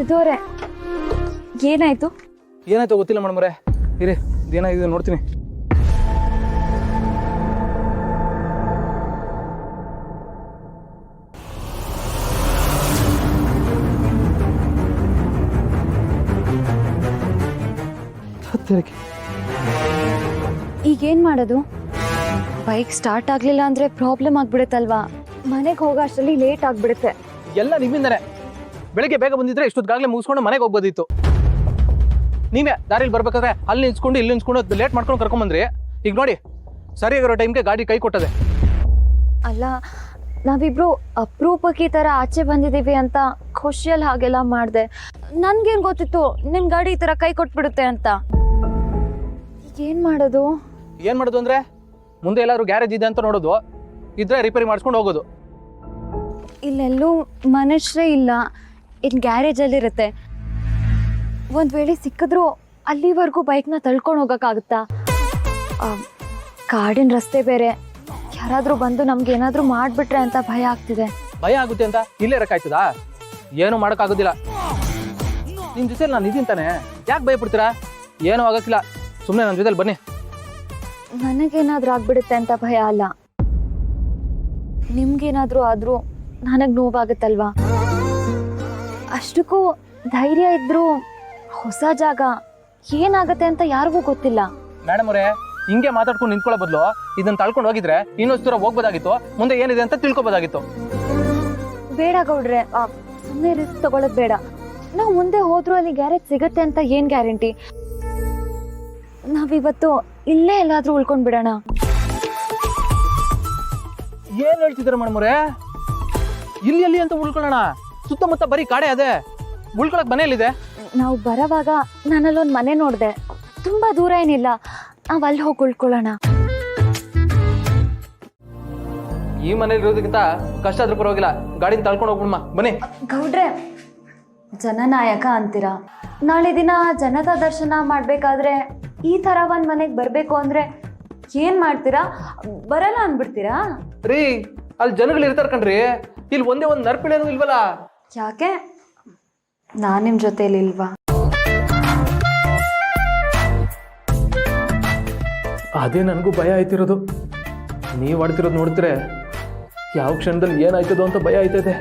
ಸಿದ್ದೋರೆ, ಏನಾಯ್ತು? ಏನಾಯ್ತು ಗೊತ್ತಿಲ್ಲ ಮೇಡಮ್ರೆ. ಇರಿ, ಏನಾಗಿದೆ ನೋಡ್ತೀನಿ. ಈಗೇನ್ ಮಾಡೋದು? ಬೈಕ್ ಸ್ಟಾರ್ಟ್ ಆಗ್ಲಿಲ್ಲ ಅಂದ್ರೆ ಪ್ರಾಬ್ಲಮ್ ಆಗ್ಬಿಡುತ್ತಲ್ವಾ? ಮನೆಗೆ ಹೋಗೋ ಅಷ್ಟರಲ್ಲಿ ಲೇಟ್ ಆಗ್ಬಿಡುತ್ತೆ. ಎಲ್ಲ ನಿಮ್ಮಿಂದನೇ. ಬೆಳಿಗ್ಗೆ ಬೇಗ ಬಂದಿದ್ರೆ ಇಷ್ಟೊತ್ತಾಗಲೇ ಮುಗಿಸ್ಕೊಂಡು ಮನೆಗೆ ಹೋಗ್ಬೋದಿತ್ತು. ನೀವೇ ದಾರಿಲಿ ಬರ್ಬೇಕಾದ್ರೆ ಅಲ್ಲಿ ನಿಲ್ಸ್ಕೊಂಡು ಇಲ್ಲಿ ನಿಲ್ಸ್ಕೊಂಡು ಲೇಟ್ ಮಾಡ್ಕೊಂಡು ಕರ್ಕೊಂಬಂದ್ರಿ. ಈಗ ನೋಡಿ, ಸರಿಯಾಗಿರೋ ಟೈಮ್ಗೆ ಗಾಡಿ ಕೈ ಕೊಟ್ಟದೆ. ಅಲ್ಲ, ನಾವಿಬ್ರು ಅಪರೂಪಕ್ಕೆ ಈ ಥರ ಆಚೆ ಬಂದಿದ್ದೀವಿ ಅಂತ ಖುಷಿಯಲ್ಲಿ ಹಾಗೆಲ್ಲ ಮಾಡಿದೆ. ನನ್ಗೇನು ಗೊತ್ತಿತ್ತು ನಿನ್ನ ಗಾಡಿ ಈ ಥರ ಕೈ ಕೊಟ್ಬಿಡುತ್ತೆ ಅಂತ. ಈಗೇನು ಮಾಡೋದು? ಏನು ಮಾಡೋದು ಅಂದರೆ, ಮುಂದೆ ಎಲ್ಲಾದ್ರೂ ಗ್ಯಾರೇಜ್ ಇದೆ ಅಂತ ನೋಡೋದು, ಇದ್ರೆ ರಿಪೇರಿ ಮಾಡಿಸ್ಕೊಂಡು ಹೋಗೋದು. ಇಲ್ಲೆಲ್ಲೂ ಮನುಷ್ಯರೇ ಇಲ್ಲ, ಇನ್ನು ಗ್ಯಾರೇಜಲ್ಲಿರುತ್ತೆ. ಒಂದು ವೇಳೆ ಸಿಕ್ಕಿದ್ರು ಅಲ್ಲಿವರೆಗೂ ಬೈಕ್ನ ತಳ್ಕೊಂಡು ಹೋಗೋಕ್ಕಾಗುತ್ತಾ? ಕಾಡಿನ ರಸ್ತೆ ಬೇರೆ, ಯಾರಾದರೂ ಬಂದು ನಮ್ಗೆ ಏನಾದರೂ ಮಾಡಿಬಿಟ್ರೆ ಅಂತ ಭಯ ಆಗ್ತಿದೆ. ಭಯ ಆಗುತ್ತೆ ಅಂತ ಇಲ್ಲೇ ಇರಕ್ಕಾಯ್ತದಾ? ಏನು ಮಾಡೋಕ್ಕಾಗೋದಿಲ್ಲ. ನಿಮ್ಮ ಜೊತೆಲಿ ನಾನು ಇದೀನಿ ತಾನೆ, ಯಾಕೆ ಭಯ ಪಡ್ತೀರಾ? ಏನೂ ಆಗೋಕ್ಕಿಲ್ಲ, ಸುಮ್ಮನೆ ನನ್ನ ಜೊತೆಲಿ ಬನ್ನಿ. ನನಗೇನಾದರೂ ಆಗ್ಬಿಡುತ್ತೆ ಅಂತ ಭಯ ಅಲ್ಲ, ನಿಮ್ಗೇನಾದರೂ ಆದರೂ ನನಗೆ ನೋವಾಗುತ್ತಲ್ವಾ? ಅಷ್ಟಕ್ಕೂ ಧೈರ್ಯ ಇದ್ರೂ ಹೊಸ ಜಾಗ, ಏನಾಗುತ್ತೆ ಅಂತ ಯಾರಿಗೂ ಗೊತ್ತಿಲ್ಲ. ಮೇಡಮ್ ಅವರೇ, ಹಿಂಗೆ ಮಾತಾಡ್ಕೊಂಡು ನಿಂತ್ಕೊಳ್ಳೋ ಬದಲು ಇದನ್ನ ತಳ್ಕೊಂಡು ಹೋಗಿದ್ರೆ ಇನ್ನೊಂದು ದೂರ ಹೋಗ್ಬೋದಾಗಿತ್ತು, ಮುಂದೆ ಏನಿದೆ ಅಂತ ತಿಳ್ಕೊಬೋದಾಗಿತ್ತು. ಬೇಡ ಗೌಡ್ರೆ, ಸುಮ್ಮನೆ ರಿಸ್ಕ್ ತಗೊಳ್ಳೋದು ಬೇಡ. ನಾವು ಮುಂದೆ ಹೋದ್ರೂ ಅಲ್ಲಿ ಗ್ಯಾರೇಜ್ ಸಿಗತ್ತೆ ಅಂತ ಏನು ಗ್ಯಾರಂಟಿ? ನಾವಿವತ್ತು ಇಲ್ಲೇ ಎಲ್ಲಾದ್ರೂ ಉಳ್ಕೊಂಡ್ ಬಿಡೋಣ. ಏನ್ ಹೇಳ್ತಿದ್ದಾರೆ ಮೇಡಮ್ ಅವರೇ? ಇಲ್ಲಿ ಎಲ್ಲಿ ಅಂತ ಉಳ್ಕೊಳ್ಳೋಣ? ಸುತ್ತಮುತ್ತ ಬರೀ ಕಾಡೆ ಅದೇ, ಉಳ್ಕೊಳಕ್ ಮನೆಯಲ್ಲಿದೆ. ನಾವು ಬರೋವಾಗ ನಾನಲ್ಲೊಂದು ಮನೆ ನೋಡಿದೆ, ತುಂಬಾ ದೂರ ಏನಿಲ್ಲ, ನಾವು ಅಲ್ಲಿ ಹೋಗಿ ಉಳ್ಕೊಳ್ಳೋಣ. ಈ ಮನೇಲಿ ಇರೋದಕ್ಕಿಂತ ಕಷ್ಟ ಆದ್ರೂ ಪರವಾಗಿಲ್ಲ, ಗಾಡಿನ ತಳ್ಕೊಂಡು ಹೋಗ್ಬಿಡಮ್ಮ, ಬನ್ನಿ. ಗೌಡ್ರೆ, ಜನನಾಯಕ ಅಂತೀರಾ, ನಾಳೆ ದಿನ ಜನತಾ ದರ್ಶನ ಮಾಡ್ಬೇಕಾದ್ರೆ ಈ ಥರ ಒಂದು ಮನೆಗೆ ಬರಬೇಕು ಅಂದ್ರೆ ಏನ್ ಮಾಡ್ತೀರಾ? ಬರಲ್ಲ ಅಂದ್ಬಿಡ್ತೀರಾ? ರೀ, ಅಲ್ಲಿ ಜನಗಳು ಇರ್ತಾರ ಕಣ್ರಿ, ಇಲ್ಲಿ ಒಂದೇ ಒಂದು ನರ್ಪಿಳೇನು ಇಲ್ವಲ್ಲ? ಯಾಕೆ, ನಾನು ನಿಮ್ಮ ಜೊತೆಲಿ ಇಲ್ವಾ? ಅದೇ ನನಗೂ ಭಯ ಆಯ್ತಿರೋದು. ನೀವು ಆಡ್ತಿರೋದು ನೋಡ್ತಿರೆ ಯಾವ ಕ್ಷಣದಲ್ಲಿ ಏನಾಯ್ತದೋ ಅಂತ ಭಯ ಆಯ್ತದೆ.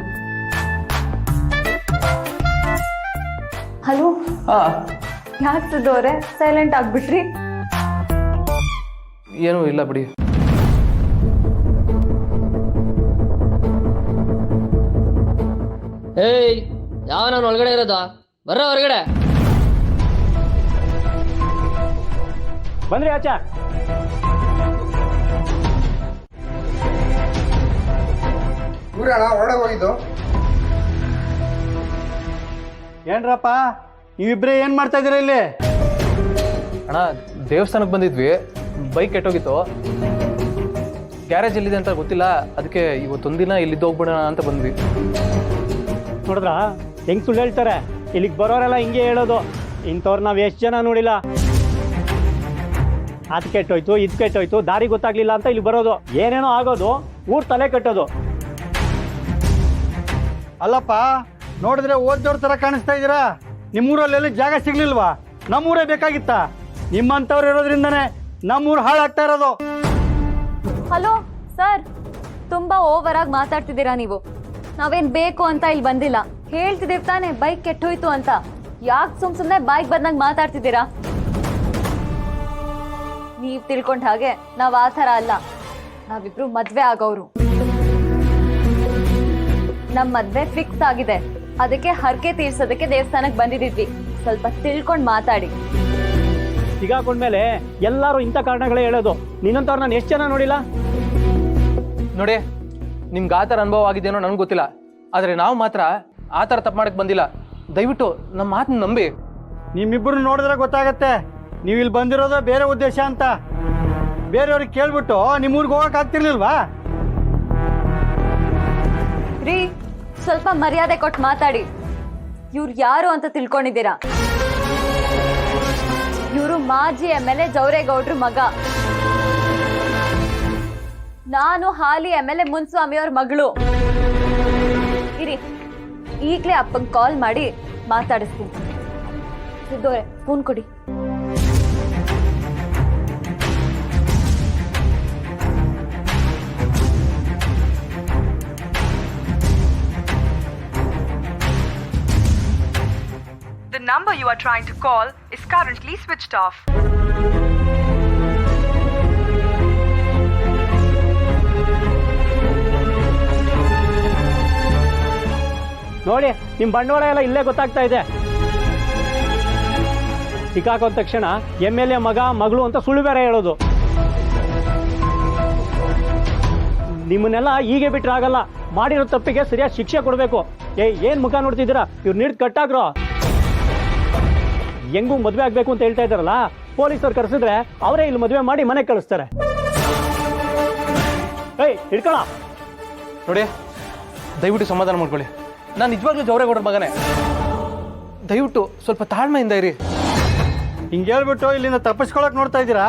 ಹಲೋ, ಯಾಕೆ ಸಿದ್ದೋರೆ ಸೈಲೆಂಟ್ ಆಗ್ಬಿಟ್ರಿ? ಏನೂ ಇಲ್ಲ ಬಿಡಿ. ಏಯ್, ಯಾವ ನಾನು ಒಳಗಡೆ ಇರೋದು? ಬರ್ರ ಹೊರಗಡೆ. ಬಂದ್ರಿ ಆಚಾ? ಊರಣ ಹೊರಡೆ ಹೋಗಿದ್ದು. ಏನ್ರಪ್ಪ ನೀವಿಬ್ರೇ ಏನ್ ಮಾಡ್ತಾ ಇದೀರ ಇಲ್ಲಿ? ಅಣ್ಣ, ದೇವಸ್ಥಾನಕ್ಕೆ ಬಂದಿದ್ವಿ, ಬೈಕ್ ಕೆಟ್ಟೋಗಿತ್ತು. ಗ್ಯಾರೇಜ್ ಎಲ್ಲಿದೆ ಅಂತ ಗೊತ್ತಿಲ್ಲ, ಅದಕ್ಕೆ ಇವತ್ತೊಂದಿನ ಇಲ್ಲಿದ್ದು ಹೋಗ್ಬಿಡೋಣ ಅಂತ ಬಂದ್ವಿ. ನೋಡಿದ್ರ ಹೆಂಗ್ ಸುಳ್ಳು ಹೇಳ್ತಾರೆ? ಇಲ್ಲಿಗೆ ಬರೋರೆಲ್ಲ ಹಿಂಗೆ ಹೇಳೋದು. ಇಂಥವ್ರು ನಾವು ಎಷ್ಟು ಜನ ನೋಡಿಲ್ಲ. ಅದು ಕೆಟ್ಟೋಯ್ತು, ಇದು ಕೆಟ್ಟೋಯ್ತು, ದಾರಿ ಗೊತ್ತಾಗ್ಲಿಲ್ಲ ಅಂತ ಇಲ್ಲಿ ಬರೋದು. ಏನೇನೋ ಆಗೋದು, ಊರ್ ತಲೆ ಕಟ್ಟೋದು. ಅಲ್ಲಪ್ಪ, ನೋಡಿದ್ರೆ ಓದ್ದವ್ರ ತರ ಕಾಣಿಸ್ತಾ ಇದ್ದೀರಾ. ನಿಮ್ಮೂರಲ್ಲಿ ಜಾಗ ಸಿಗ್ಲಿಲ್ವಾ? ನಮ್ಮೂರೇ ಬೇಕಾಗಿತ್ತ? ನಿಮ್ಮಂಥವ್ರು ಇರೋದ್ರಿಂದನೇ ನಮ್ಮೂರು ಹಾಳಾಗ್ತಾ ಇರೋದು. ಹಲೋ ಸರ್, ತುಂಬಾ ಓವರ್ ಆಗಿ ಮಾತಾಡ್ತಿದ್ದೀರಾ ನೀವು. ನಾವೇನ್ ಬೇಕು ಅಂತ ಇಲ್ಲಿ ಬಂದಿಲ್ಲ, ಹೇಳ್ತಿದ್ದೀವಿ ತಾನೆ ಬೈಕ್ ಕೆಟ್ಟೋಯ್ತು ಅಂತ. ಯಾಕೆ ಸುಮ್ನೆ ಬೈಕ್ ಬಂದಂಗೆ ಮಾತಾಡ್ತಿದ್ದೀರಾ? ನೀವ್ ತಿಳ್ಕೊಂಡ ಹಾಗೆ ನಾವ್ ಆ ಥರ ಅಲ್ಲ, ನಾವಿಬ್ರು ಮದ್ವೆ ಆಗೋರು. ನಮ್ ಮದ್ವೆ ಫಿಕ್ಸ್ ಆಗಿದೆ, ಅದಕ್ಕೆ ಹರಕೆ ತೀರ್ಸೋದಕ್ಕೆ ದೇವಸ್ಥಾನಕ್ಕೆ ಬಂದಿದ್ವಿ. ಸ್ವಲ್ಪ ತಿಳ್ಕೊಂಡ್ ಮಾತಾಡಿ. ಸಿಗಾಕೊಂಡ್ಮೇಲೆ ಎಲ್ಲರೂ ಇಂಥ ಕಾರಣಗಳೇ ಹೇಳೋದು. ನಿನ್ನಂತವ್ರು ನಾನು ಎಷ್ಟು ಜನ ನೋಡಿಲ್ಲ. ನೋಡಿ, ನಿಮ್ಗೆ ಆ ಥರ ಅನುಭವ ಆಗಿದ್ದೇನೋ ನನಗೆ ಗೊತ್ತಿಲ್ಲ, ಆದರೆ ನಾವು ಮಾತ್ರ ಆ ಥರ ತಪ್ಪು ಮಾಡಕ್ಕೆ ಬಂದಿಲ್ಲ. ದಯವಿಟ್ಟು ನಮ್ಮ ಮಾತನ್ನ ನಂಬಿ. ನಿಮ್ಮಿಬ್ಬರು ನೋಡಿದ್ರೆ ಗೊತ್ತಾಗತ್ತೆ ನೀವು ಇಲ್ಲಿ ಬಂದಿರೋದು ಬೇರೆ ಉದ್ದೇಶ ಅಂತ. ಬೇರೆಯವ್ರಿಗೆ ಕೇಳ್ಬಿಟ್ಟು ನಿಮ್ಮೂರಿಗೆ ಹೋಗಕ್ಕೆ ಆಗ್ತಿರ್ಲಿಲ್ವಾ? ರೀ, ಸ್ವಲ್ಪ ಮರ್ಯಾದೆ ಕೊಟ್ಟು ಮಾತಾಡಿ. ಇವ್ರು ಯಾರು ಅಂತ ತಿಳ್ಕೊಂಡಿದ್ದೀರಾ? ಇವರು ಮಾಜಿ MLA ಜವರೇಗೌಡ್ರ ಮಗ. ನಾನು ಹಾಲಿ MLA ಮುನ್ಸ್ವಾಮಿ ಅವ್ರ ಮಗಳು. ಇರಿ, ಈಗಲೇ ಅಪ್ಪಂಗೆ ಕಾಲ್ ಮಾಡಿ ಮಾತಾಡಿಸ್ತೀನಿ. ಸಿದ್ದೋರೆ ಫೋನ್ ಕೊಡಿ. The number you are trying to call is currently switched off. ನೋಡಿ ನಿಮ್ಮ ಬಂಡವಾಳ ಎಲ್ಲ ಇಲ್ಲೇ ಗೊತ್ತಾಗ್ತಾ ಇದೆ. ಸಿಕ್ಕಾಕೊಂಡ ತಕ್ಷಣ MLA ಮಗ ಮಗಳು ಅಂತ ಸುಳ್ಳು ಬೇರೆ ಹೇಳೋದು. ನಿಮ್ಮನ್ನೆಲ್ಲ ಹೀಗೆ ಬಿಟ್ರೆ ಆಗಲ್ಲ. ಮಾಡಿರೋ ತಪ್ಪಿಗೆ ಸರಿಯಾದ ಶಿಕ್ಷೆ ಕೊಡಬೇಕು. ಏನ್ ಮುಖ ನೋಡ್ತಿದ್ದೀರಾ? ಇವ್ರು ನೀಡ್ ಕಟ್ಟಾಗ್ರೋ. ಹೆಂಗೂ ಮದುವೆ ಆಗ್ಬೇಕು ಅಂತ ಹೇಳ್ತಾ ಇದ್ದಾರಲ್ಲ, ಪೊಲೀಸರು ಕರೆಸಿದ್ರೆ ಅವರೇ ಇಲ್ಲಿ ಮದುವೆ ಮಾಡಿ ಮನೆಗೆ ಕಳಿಸ್ತಾರೆ. ಹಿಡ್ಕೊಳ. ನೋಡಿ, ದಯವಿಟ್ಟು ಸಮಾಧಾನ ಮಾಡ್ಕೊಳ್ಳಿ. ನಾನು ನಿಜವಾಗ್ಲೂ ಜವರೇಗೌಡರ ಮಗನೇ. ದಯವಿಟ್ಟು ಸ್ವಲ್ಪ ತಾಳ್ಮೆಯಿಂದ ಇರಿ. ಹಿಂಗೆ ಹೇಳ್ಬಿಟ್ಟು ಇಲ್ಲಿಂದ ತಪ್ಪಿಸ್ಕೊಳಕ್ ನೋಡ್ತಾ ಇದ್ದೀರಾ?